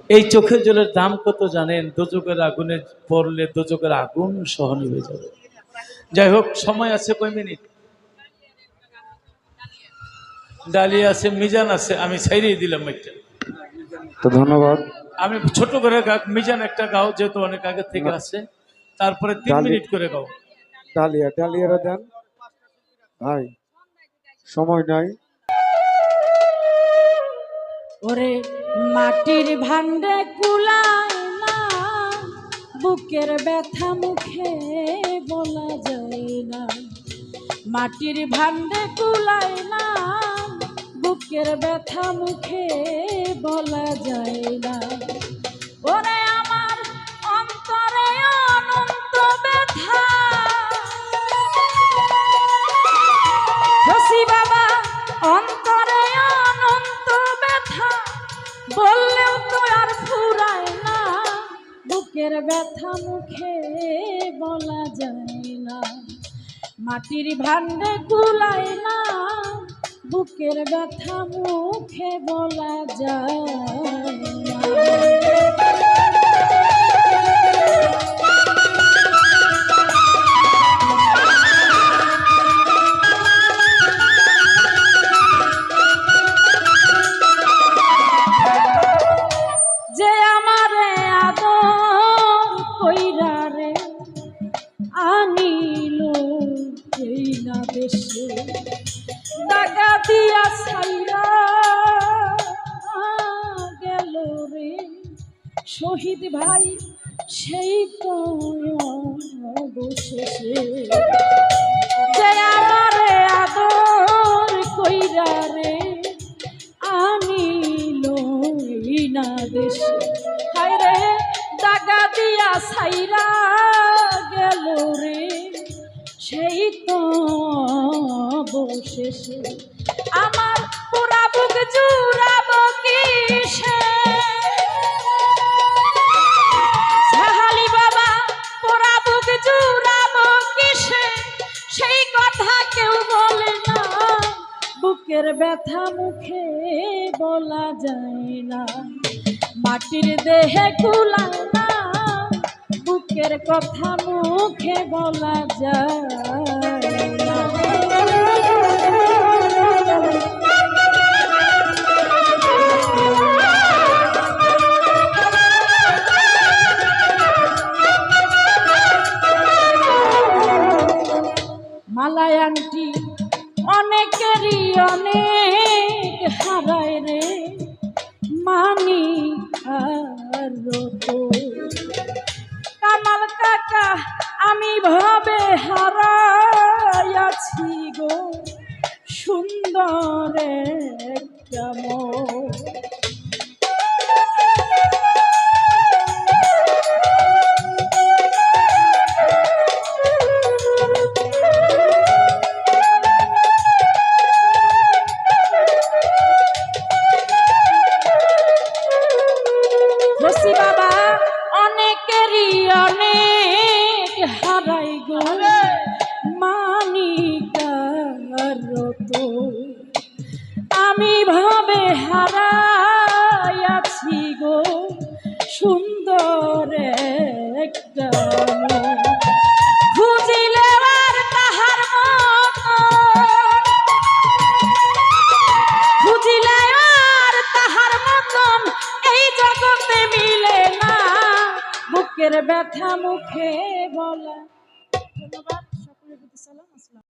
এই চোখের জলের দাম কত জানেন? দোজখের আগুনে পড়লে দোজখের আগুন সহ নিভে যাবে। যাই হোক, সময় আছে কয় মিনিট? ডালিয়া আছে, মিজান আছে, আমি ছাইড়িয়ে দিলাম একটা। তো ধন্যবাদ। আমি ছোট করে মিজান একটা গাও, যেহেতু অনেক আগে থেকে আছে, তারপরে 3 মিনিট করে গাও। ডালিয়া ডালিয়ারা দেন ভাই, সময় নাই। ওরে মাটির ভান্ডে কুলায় না, বুকের ব্যথা মুখে বলা যায় না। মাটির ভান্ডে কুলায় না, বুকের ব্যথা মুখে বলা যায় না। ওরে আমার অন্তরে অনন্ত ব্যথা, শশী বাবা অন্তরে অনন্ত ব্যথা, বললেও তো আর ফুরায় না। বুকের ব্যথা মুখে বলা যায় না। মাটির ভান্ডে কুলায় না, বুকের ব্যথা মুখে বলা যায় না। যে আমারে আদর কইরা রে আনিল এই না দেশে, টাকা দিয়া ছাইরা গেল রে শহীদ ভাই সেই তো অবশেষে। যে আমারে আদর কইরা রে আনিল এই না দেশে, হায় রে টাকা দিয়া ছাইরা গেল রে সেই তো অবশেষে। আমার পুরা বুক জুড়াব কিসে, সাহালি বাবা পুরা বুক জুড়াব কিসে, সেই কথা কেউ বলে না। বুকের ব্যথা মুখে বলা যায় না। মাটির দেহে কুলায় না, বুকের কথা মুখে বলা যায় না। মালায় আংটি অনেকেরই অনেক হারায় রে, মানি আর তো কামাল কাকা আমি ভাবে হারাইয়াছি গো সুন্দর একটা মন। শশী বাবা অনেকেরই অনেক হারাই গো, মানিকার তো আমি ভাবে হারাইয়াছি গো সুন্দর একটা মন। খুঁজিলে আর তাহার মতো, খুঁজিলে আর তাহার মতন এই জগতে মিলে না। বুকের ব্যথা মুখে বলা। ধন্যবাদ, সকলের প্রতি সালাম।